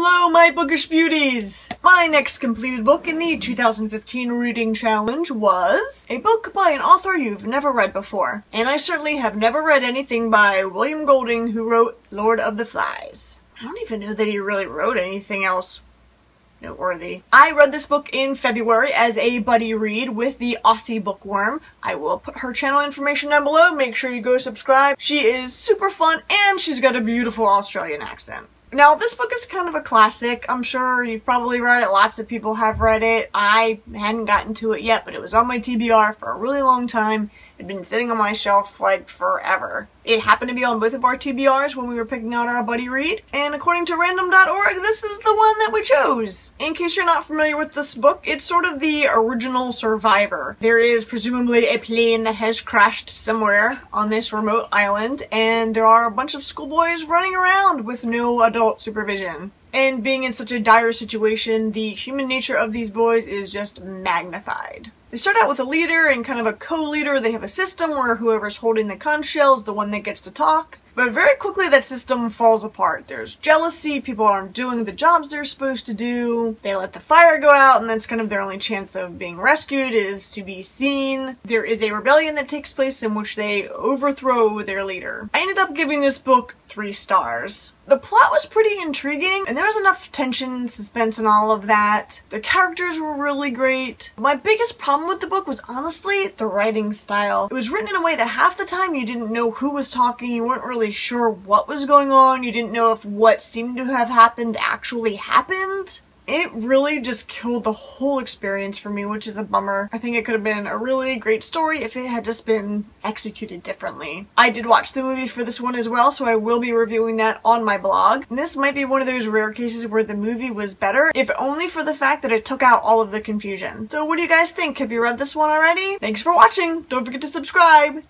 Hello, my bookish beauties! My next completed book in the 2015 Reading Challenge was a book by an author you've never read before. And I certainly have never read anything by William Golding, who wrote Lord of the Flies. I don't even know that he really wrote anything else noteworthy. I read this book in February as a buddy read with the Aussie Bookworm. I will put her channel information down below. Make sure you go subscribe. She is super fun and she's got a beautiful Australian accent. Now, this book is kind of a classic. I'm sure you've probably read it. Lots of people have read it. I hadn't gotten to it yet, but it was on my TBR for a really long time. It had been sitting on my shelf like forever. It happened to be on both of our TBRs when we were picking out our buddy read, and according to random.org, this is the one that we chose. In case you're not familiar with this book, it's sort of the original Survivor. There is presumably a plane that has crashed somewhere on this remote island, and there are a bunch of schoolboys running around with no adult supervision. And being in such a dire situation, the human nature of these boys is just magnified. They start out with a leader and kind of a co-leader. They have a system where whoever's holding the conch shell is the one that gets to talk. But very quickly that system falls apart. There's jealousy, people aren't doing the jobs they're supposed to do, they let the fire go out, and that's kind of their only chance of being rescued is to be seen. There is a rebellion that takes place in which they overthrow their leader. I ended up giving this book 3 stars. The plot was pretty intriguing, and there was enough tension, suspense, and all of that. The characters were really great. My biggest problem with the book was honestly the writing style. It was written in a way that half the time you didn't know who was talking, you weren't really sure what was going on, you didn't know if what seemed to have happened actually happened. It really just killed the whole experience for me, which is a bummer. I think it could have been a really great story if it had just been executed differently. I did watch the movie for this one as well, so I will be reviewing that on my blog. And this might be one of those rare cases where the movie was better, if only for the fact that it took out all of the confusion. So what do you guys think? Have you read this one already? Thanks for watching! Don't forget to subscribe!